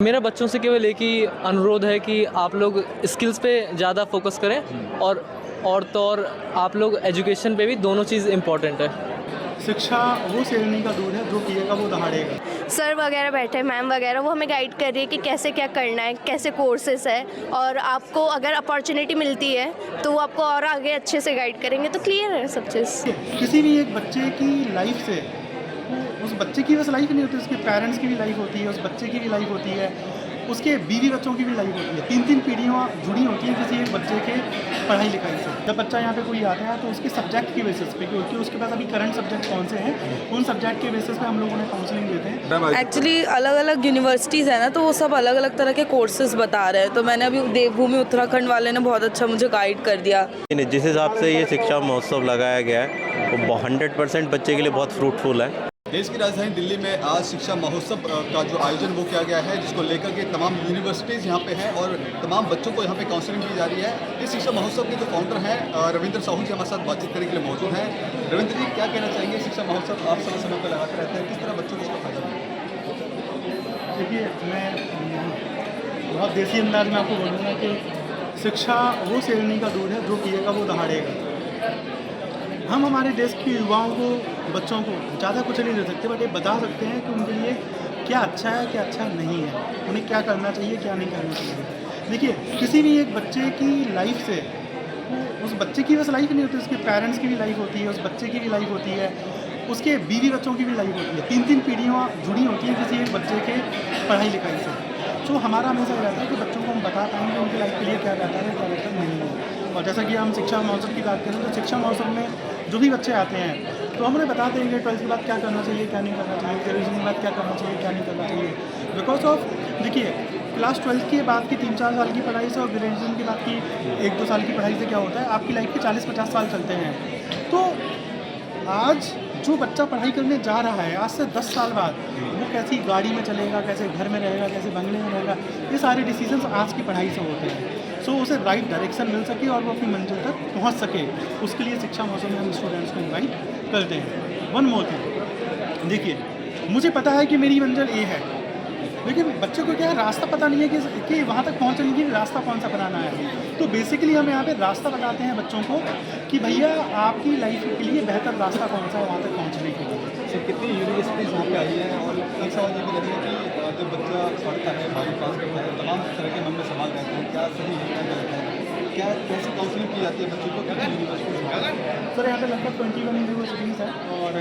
मेरा बच्चों से केवल एक ही अनुरोध है कि आप लोग स्किल्स पे ज़्यादा फोकस करें और तो और आप लोग एजुकेशन पे भी, दोनों चीज़ इम्पॉर्टेंट है। शिक्षा वो शेरनी का दूध है, जो पिएगा वो दहाड़ेगा। सर वगैरह बैठे, मैम वगैरह, वो हमें गाइड कर रही है कि कैसे क्या करना है, कैसे कोर्सेस है, और आपको अगर अपॉर्चुनिटी मिलती है तो वो आपको और आगे अच्छे से गाइड करेंगे, तो क्लियर है सब चीज़। किसी भी एक बच्चे की लाइफ से उस बच्चे की बस लाइफ नहीं होती, उसके पेरेंट्स की भी लाइफ होती है, उस बच्चे की भी लाइफ होती है, उसके बीवी बच्चों की भी लाइफ होती है। 3-3 पीढ़ियाँ जुड़ी होती हैं किसी एक बच्चे के पढ़ाई लिखाई से। जब बच्चा यहाँ पे कोई आता है तो उसके सब्जेक्ट की बेसिस पे, क्योंकि उसके पास अभी करंट सब्जेक्ट कौन से हैं, उन सब्जेक्ट के बेसिस पे हम लोग उन्हें काउंसलिंग देते हैं। एक्चुअली अलग अलग यूनिवर्सिटीज़ है ना, तो वो सब अलग अलग तरह के कोर्सेज बता रहे हैं। तो मैंने अभी देवभूमि उत्तराखंड वाले ने बहुत अच्छा मुझे गाइड कर दिया। जिस हिसाब से ये शिक्षा महोत्सव लगाया गया है वो 100% बच्चे के लिए बहुत फ्रूटफुल है। देश की राजधानी दिल्ली में आज शिक्षा महोत्सव का जो आयोजन वो किया गया है, जिसको लेकर के तमाम यूनिवर्सिटीज़ यहाँ पे हैं और तमाम बच्चों को यहाँ पे काउंसलिंग की जा रही है। इस शिक्षा महोत्सव के जो फाउंडर हैं रविंद्र साहू जी हमारे साथ बातचीत करने के लिए मौजूद हैं। रविंद्र जी, क्या कहना चाहेंगे? शिक्षा महोत्सव आप समय समय पर लगाते रहते हैं, किस तरह बच्चों को इसका फायदा मिलेगा? देखिए, मैं बहुत देसी अंदाज में आपको बोलूँगा कि शिक्षा वो शेरनी का दूध है, जो पिएगा वो दहाड़ेगा। हम हमारे देश के युवाओं को, बच्चों को ज़्यादा कुछ नहीं दे सकते, बट ये बता सकते हैं कि उनके लिए क्या अच्छा है, क्या अच्छा नहीं है, उन्हें क्या करना चाहिए, क्या नहीं करना चाहिए। देखिए, किसी भी एक बच्चे की लाइफ से उस बच्चे की बस लाइफ नहीं होती, उसके पेरेंट्स की भी लाइफ होती है, उस बच्चे की भी लाइफ होती है, उसके बीवी बच्चों की भी लाइफ होती है। 3-3 पीढ़ियाँ जुड़ी होती हैं किसी एक बच्चे के पढ़ाई लिखाई से। तो हमारा हमेशा रहता है कि बच्चों को हम बता पाएंगे कि उनकी लाइफ के लिए क्या रहता है, क्या बेहतर नहीं है। और जैसा कि हम शिक्षा महोत्सव की बात करें तो शिक्षा महोत्सव में जो भी बच्चे आते हैं तो हम उन्हें बता देंगे 12th के बाद क्या करना चाहिए, क्या नहीं करना चाहिए, ग्रेजुएशन के बाद क्या करना चाहिए, क्या नहीं करना चाहिए। बिकॉज ऑफ, देखिए, क्लास 12th के बाद की 3-4 साल की पढ़ाई से और ग्रेजुएशन के बाद की 1-2 साल की पढ़ाई से क्या होता है, आपकी लाइफ के 40-50 साल चलते हैं। तो आज जो बच्चा पढ़ाई करने जा रहा है, आज से 10 साल बाद वो कैसी गाड़ी में चलेगा, कैसे घर में रहेगा, कैसे बंगले में रहेगा, ये सारे डिसीजंस आज की पढ़ाई से होते हैं। सो उसे राइट डायरेक्शन मिल सके और वो अपनी मंजिल तक पहुंच सके, उसके लिए शिक्षा महोत्सव में हम स्टूडेंट्स को इन्वाइट करते हैं। वन मोर थिंग, देखिए, मुझे पता है कि मेरी मंजिल ये है, लेकिन बच्चे को क्या है, रास्ता पता नहीं है कि वहाँ तक पहुँचने के लिए रास्ता कौन सा बनाना है। तो बेसिकली हम यहाँ पे रास्ता बताते हैं बच्चों को कि भैया आपकी लाइफ के लिए बेहतर रास्ता कौन सा है वहाँ तक पहुँचने के लिए। सर, कितनी यूनिवर्सिटीज़ यहाँ पे आई हैं और एक सवाल ये भी लगेगा कि जब बच्चा पढ़ता है, 12वीं पास करता है, तमाम तरह के मन में सवाल रहते हैं, क्या सही है, क्या गलत है, क्या कैसी काउंसलिंग की जाती है बच्चों को? कितनी यूनिवर्सिटीज़? सर, यहाँ पे लगभग 21 यूनिवर्सिटीज़ हैं और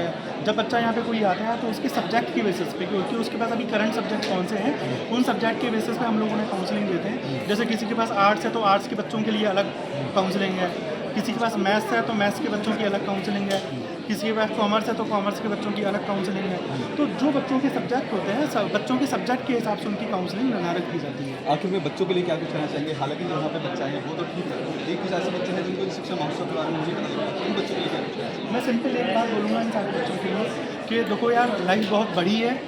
जब बच्चा यहाँ पे कोई आता है तो उसके सब्जेक्ट के बेसिस पे, क्योंकि उसके पास अभी करंट सब्जेक्ट कौन से हैं, उन सब्जेक्ट के बेसिस पे हम लोग उन्हें काउंसलिंग देते हैं। जैसे किसी के पास आर्ट्स है तो आर्ट्स के बच्चों के लिए अलग काउंसलिंग है, किसी के पास मैथ्स है तो मैथ्स के बच्चों की अलग काउंसलिंग है, किसी के पास कॉमर्स है तो कॉमर्स के बच्चों की अलग काउंसलिंग है। तो जो बच्चों के सब्जेक्ट होते हैं, बच्चों के सब्जेक्ट के हिसाब से उनकी काउंसलिंग निर्धारित की जाती है। आखिर में बच्चों के लिए क्या कुछ कहना चाहेंगे? हालांकि जो यहाँ पे बच्चा है वो तो ठीक है, एक कुछ ऐसे बच्चे हैं जिनको शिक्षा महोत्सव के बारे में मुझे पता लगता है, उन बच्चों के लिए क्या कुछ कहना चाहिए? मैं सिंपल एक बात बोलूँगा इन सारे बच्चों के लिए कि देखो यार, लाइफ बहुत बड़ी है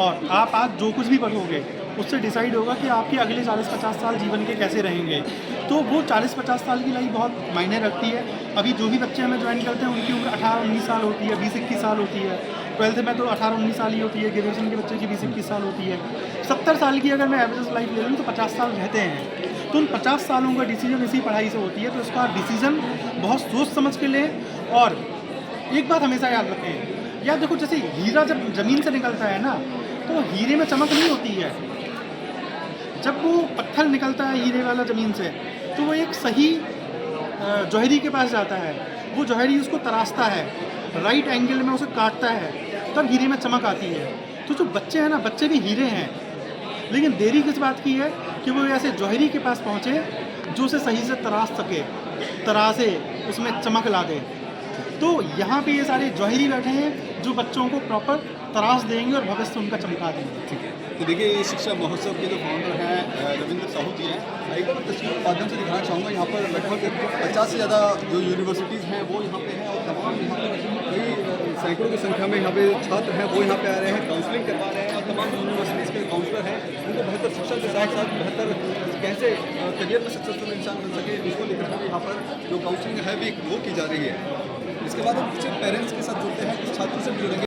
और आप आज जो कुछ भी पढ़ोगे उससे डिसाइड होगा कि आपके अगले 40-50 साल जीवन के कैसे रहेंगे। तो वो 40-50 साल की लाइफ बहुत मायने रखती है। अभी जो भी बच्चे हमें ज्वाइन करते हैं उनकी उम्र 18-19 साल होती है, 20-21 साल होती है। 12th में तो 18-19 साल ही होती है, ग्रेजुएशन के बच्चे की 20-21 साल होती है। 70 साल की अगर मैं एवरेज लाइफ ले लूँ तो 50 साल रहते हैं। तो उन 50 सालों का डिसीजन इसी पढ़ाई से होती है। तो उसका डिसीजन बहुत सोच समझ के लें। और एक बात हमेशा याद रखें, यार देखो, जैसे हीरा जब ज़मीन से निकलता है ना, तो हीरे में चमक नहीं होती है। जब वो पत्थर निकलता है हीरे वाला ज़मीन से, तो वो एक सही जौहरी के पास जाता है, वो जौहरी उसको तराशता है, राइट एंगल में उसे काटता है, तब हीरे में चमक आती है। तो जो बच्चे हैं ना, बच्चे भी हीरे हैं, लेकिन देरी किस बात की है कि वो ऐसे जौहरी के पास पहुँचे जो उसे सही से तराश सके, तराशे, उसमें चमक ला दे। तो यहाँ पे ये सारे जौहरी बैठे हैं जो बच्चों को प्रॉपर तराश देंगे और भविष्य उनका चमका देंगे। ठीक है, तो देखिए, ये शिक्षा महोत्सव के जो फाउंडर हैं रविंद्र साहू जी हैं। एक बार तस्वीर के माध्यम से दिखाना चाहूँगा, यहाँ पर लगभग 50 से ज़्यादा जो यूनिवर्सिटीज़ हैं वो यहाँ पे हैं और तमाम यहाँ पर कई सैकड़ों की संख्या में यहाँ पे छात्र हैं वो यहाँ पे आ रहे हैं, काउंसलिंग करवा रहे हैं और तमाम यूनिवर्सिटीज़ के काउंसलर हैं उनको बेहतर शिक्षा के साथ साथ बेहतर कैसे करियर में सक्सेसफुल इंसान बन सके, इसको लेकर के यहाँ पर जो काउंसलिंग है भी वो की जा रही है। इसके बाद हम कुछ पेरेंट्स के साथ जुड़ते हैं, कुछ छात्रों से भी जुड़ेंगे।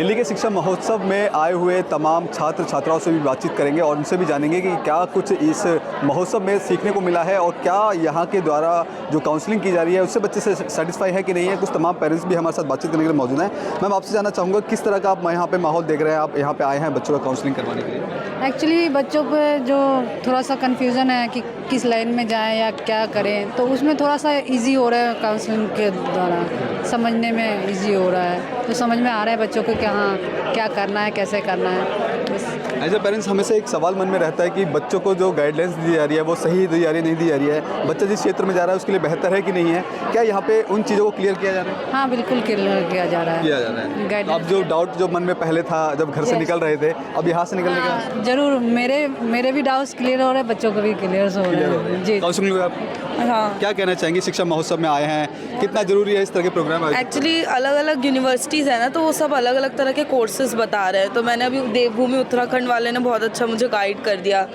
दिल्ली के शिक्षा महोत्सव में आए हुए तमाम छात्र छात्राओं से भी बातचीत करेंगे और उनसे भी जानेंगे कि क्या कुछ इस महोत्सव में सीखने को मिला है और क्या यहाँ के द्वारा जो काउंसलिंग की जा रही है उससे बच्चे से सेटिस्फाई है कि नहीं है। कुछ तमाम पेरेंट्स भी हमारे साथ बातचीत करने के लिए मौजूद हैं। मैम, आपसे जानना चाहूँगा किस तरह का आप यहाँ पे माहौल देख रहे हैं, आप यहाँ पे आए हैं बच्चों का काउंसलिंग करवाने के लिए। एक्चुअली बच्चों पे जो थोड़ा सा कन्फ्यूज़न है कि किस लाइन में जाएं या क्या करें, तो उसमें थोड़ा सा इजी हो रहा है काउंसलिंग के द्वारा, समझने में इजी हो रहा है, तो समझ में आ रहा है बच्चों को कि हाँ क्या करना है, कैसे करना है। बस एज ए पेरेंट्स हमेशा एक सवाल मन में रहता है कि बच्चों को जो गाइडलाइंस दी जा रही है वो सही दी जा रही है, नहीं दी जा रही है, बच्चा जिस क्षेत्र में जा रहा है उसके लिए बेहतर है कि नहीं है। क्या यहाँ पे उन चीज़ों को क्लियर किया जा रहा है? हाँ, बिल्कुल क्लियर किया जा रहा है। तो आप जो डाउट जो मन में पहले था जब घर से निकल रहे थे, अब यहाँ से निकलने का हाँ, जरूर मेरे भी डाउट्स क्लियर हो रहे हैं, बच्चों को भी क्लियर हो रहे हैं जी। काउंसलिंग आप हाँ, क्या कहना चाहेंगे? शिक्षा महोत्सव में आए हैं, कितना जरूरी है इस तरह के प्रोग्राम? एक्चुअली अलग अलग यूनिवर्सिटीज़ है ना, तो वो सब अलग अलग तरह के कोर्सेज बता रहे हैं। तो मैंने अभी देवभूमि उत्तराखंड वाले ने बहुत अच्छा मुझे गाइड कर दिया।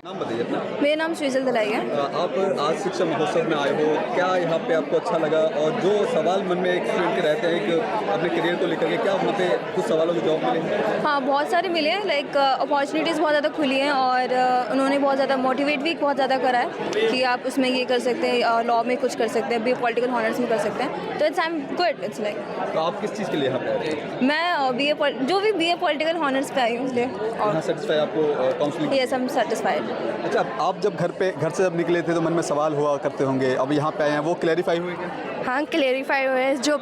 नाम बताइए अपना। मेरा नाम श्रीजल दलाई है। आप आज शिक्षा महोत्सव में आए हो, क्या यहाँ पे आपको अच्छा लगा? और जो सवाल मन में एक स्टूडेंट के रहते हैं कि अपने करियर को लेकर के, क्या वहाँ पे कुछ सवालों के जवाब मिले? हाँ, बहुत सारे मिले हैं। लाइक अपॉर्चुनिटीज़ बहुत ज़्यादा खुली हैं और उन्होंने बहुत ज़्यादा मोटिवेट भी बहुत ज़्यादा करा है कि आप उसमें ये कर सकते हैं, लॉ में कुछ कर सकते हैं, बी पॉलिटिकल हॉनर्स में कर सकते हैं। तो it's I am good, it's like. तो आप किस चीज़ के लिए यहाँ पे आए थे? मैं बी ए पॉलिटिकल हॉनर्स पे आई हूँ इसलिए। और सेटिस्फाई आपको counselling? Yes, I am satisfied. अच्छा, आप जब घर से जब निकले थे तो मन में सवाल हुआ करते होंगे, अब यहाँ पे आए हैं, वो क्लैरिफाई हुए क्या? हाँ, क्लेरिफाई हुए हैं। जो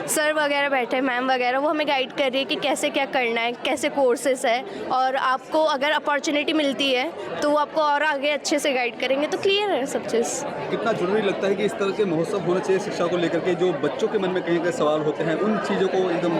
सर वगैरह बैठे हैं, मैम वगैरह, वो हमें गाइड कर रही है कि कैसे क्या करना है, कैसे कोर्सेस है, और आपको अगर अपॉर्चुनिटी मिलती है तो वो आपको और आगे अच्छे से गाइड करेंगे। तो क्लियर है सब चीज़। कितना जरूरी लगता है कि इस तरह के महोत्सव होना चाहिए शिक्षा को लेकर के, जो बच्चों के मन में कहीं कहीं सवाल होते हैं उन चीज़ों को एकदम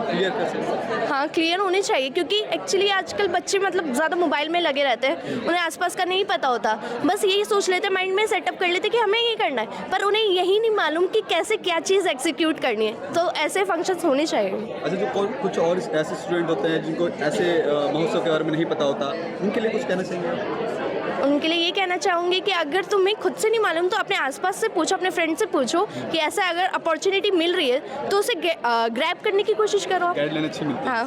क्लियर कर सकते? हाँ, क्लियर होनी चाहिए, क्योंकि एक्चुअली आजकल बच्चे मतलब ज़्यादा मोबाइल में लगे रहते हैं, उन्हें आसपास का नहीं पता होता, बस यही सोच लेते, माइंड में सेटअप कर लेते कि हमें ये करना है, पर उन्हें यही नहीं मालूम कि कैसे क्या चीज़ एग्जीक्यूट करनी है। तो ऐसे फंक्शंस होने चाहिए। अच्छा, जो कुछ और ऐसे स्टूडेंट होते हैं जिनको ऐसे महोत्सव के बारे में नहीं पता होता, उनके लिए कुछ कहना चाहिए? उनके लिए ये कहना चाहूँगी कि अगर तुम्हें खुद से नहीं मालूम तो अपने आसपास से पूछो, अपने फ्रेंड से पूछो कि ऐसा अगर अपॉर्चुनिटी मिल रही है तो उसे ग्रैब करने की कोशिश करो। गाइडलाइन अच्छी मिलती है। हाँ,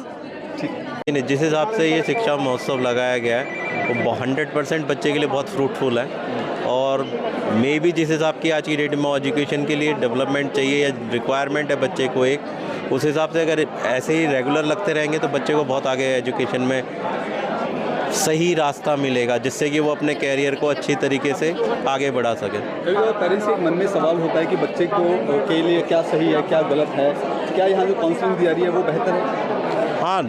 जिस हिसाब से ये शिक्षा महोत्सव लगाया गया है वो 100% बच्चे के लिए बहुत फ्रूटफुल है। और मे भी जिस हिसाब की आज की डेट में एजुकेशन के लिए डेवलपमेंट चाहिए या रिक्वायरमेंट है बच्चे को एक, उस हिसाब से अगर ऐसे ही रेगुलर लगते रहेंगे तो बच्चे को बहुत आगे एजुकेशन में सही रास्ता मिलेगा, जिससे कि वो अपने कैरियर को अच्छी तरीके से आगे बढ़ा सके। कई बार पेरेंट्स के मन में सवाल होता है कि बच्चे को के लिए क्या सही है, क्या गलत है, क्या यहाँ जो काउंसलिंग दी जा रही है वो बेहतर है? हाँ,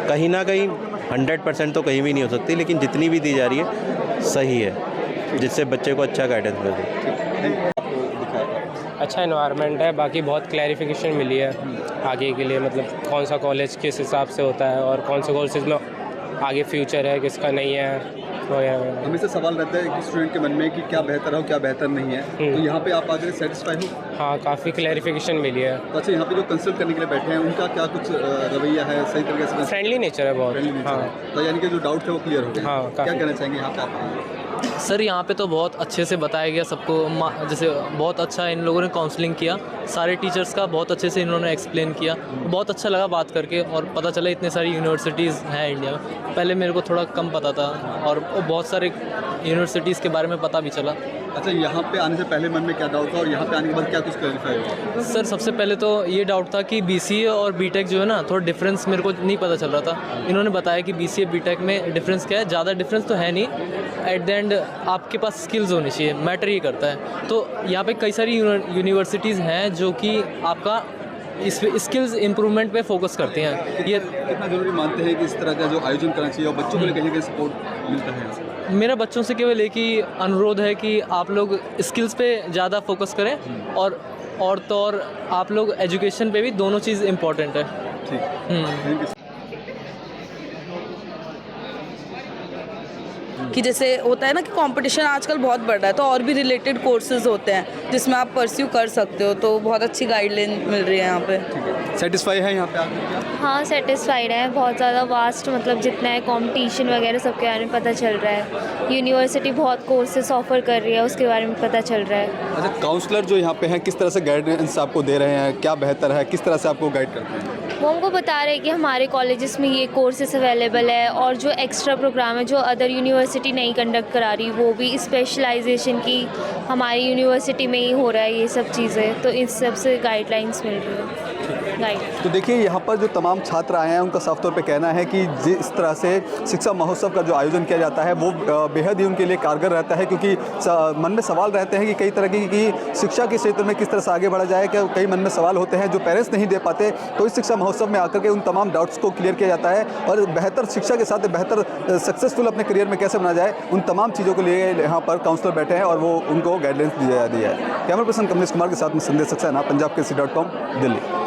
कहीं ना कहीं 100% तो कहीं भी नहीं हो सकती, लेकिन जितनी भी दी जा रही है सही है, जिससे बच्चे को अच्छा गाइडेंस मिले। अच्छा एनवायरनमेंट है, बाकी बहुत क्लैरिफिकेशन मिली है आगे के लिए, मतलब कौन सा कॉलेज किस हिसाब से होता है और कौन से कोर्सेज में आगे फ्यूचर है, किसका नहीं है। हमेशा सवाल रहता है कि स्टूडेंट के मन में कि क्या बेहतर है और क्या बेहतर नहीं है, तो यहाँ पे आप आगे सेटिस्फाई हो? हाँ, काफ़ी क्लैरिफिकेशन मिली है। तो अच्छा, यहाँ पे जो कंसल्ट करने के लिए बैठे हैं उनका क्या कुछ रवैया है, सही तरीके से? फ्रेंडली नेचर है बहुत। हाँ, तो यानी कि जो डाउट है वो क्लियर हो गया। हाँ, क्या काफ़ी। कहना चाहेंगे यहाँ पे आप? सर, यहाँ पे तो बहुत अच्छे से बताया गया सबको, जैसे बहुत अच्छा इन लोगों ने काउंसलिंग किया, सारे टीचर्स का बहुत अच्छे से इन्होंने एक्सप्लेन किया, बहुत अच्छा लगा बात करके, और पता चला इतने सारी यूनिवर्सिटीज़ हैं इंडिया में। पहले मेरे को थोड़ा कम पता था और बहुत सारे यूनिवर्सिटीज़ के बारे में पता भी चला। अच्छा, यहाँ पे आने से पहले मन में क्या डाउट था और यहाँ पे आने के बाद क्या कुछ क्लैरिफाई हुआ? सर, सबसे पहले तो ये डाउट था कि BCA और BTech जो है ना, थोड़ा डिफरेंस मेरे को नहीं पता चल रहा था। इन्होंने बताया कि BCA BTech में डिफरेंस क्या है, ज़्यादा डिफरेंस तो है नहीं, एट द एंड आपके पास स्किल्स होनी चाहिए, मैटर ये करता है। तो यहाँ पे कई सारी यूनिवर्सिटीज़ हैं जो कि आपका इस स्किल्स इम्प्रूवमेंट पे फोकस करती हैं। ये कितना जरूरी मानते हैं कि इस तरह का जो आयोजन करना चाहिए और बच्चों को कहीं ना कहीं सपोर्ट मिलता है? मेरा बच्चों से केवल एक ही अनुरोध है कि आप लोग स्किल्स पे ज़्यादा फोकस करें, और तो और आप लोग एजुकेशन पे भी, दोनों चीज़ इम्पॉर्टेंट है। ठीक, थैंक यू। कि जैसे होता है ना कि कंपटीशन आजकल बहुत बढ़ रहा है, तो और भी रिलेटेड कोर्सेज होते हैं जिसमें आप परस्यू कर सकते हो, तो बहुत अच्छी गाइडलाइन मिल रही है यहाँ पे। सेटिस्फाई है यहाँ पे आकर क्या? हाँ सेटिस्फाइड है, बहुत ज़्यादा वास्ट मतलब जितना है कंपटीशन वगैरह सबके बारे में पता चल रहा है। यूनिवर्सिटी बहुत कोर्सेज ऑफर कर रही है, उसके बारे में पता चल रहा है। अच्छा, काउंसलर जो यहाँ पे हैं किस तरह से गाइडेंस आपको दे रहे हैं, क्या बेहतर है, किस तरह से आपको गाइड करते हैं? वो हमको बता रहे हैं कि हमारे कॉलेजेस में ये कोर्सेज अवेलेबल है और जो एक्स्ट्रा प्रोग्राम है जो अदर यूनिवर्सिटी नहीं कंडक्ट करा रही वो भी स्पेशलाइजेशन की हमारी यूनिवर्सिटी में ही हो रहा है ये सब चीज़ें, तो इस सब से गाइडलाइंस मिल रही है। तो देखिए यहाँ पर जो तमाम छात्र आए हैं उनका साफ तौर पे कहना है कि जिस तरह से शिक्षा महोत्सव का जो आयोजन किया जाता है वो बेहद ही उनके लिए कारगर रहता है, क्योंकि मन में सवाल रहते हैं कि कई तरह की शिक्षा के क्षेत्र में किस तरह से आगे बढ़ा जाए। कि कई मन में सवाल होते हैं जो पेरेंट्स नहीं दे पाते, तो इस शिक्षा महोत्सव में आकर के उन तमाम डाउट्स को क्लियर किया जाता है और बेहतर शिक्षा के साथ बेहतर सक्सेसफुल अपने करियर में कैसे बना जाए उन तमाम चीज़ों के लिए यहाँ पर काउंसलर बैठे हैं और वो उनको गाइडलाइंस दी जा रही है। कैमरा पर्सन कमलेश कुमार के साथ में संदेश सक्सेना, पंजाब केसरी.com, दिल्ली।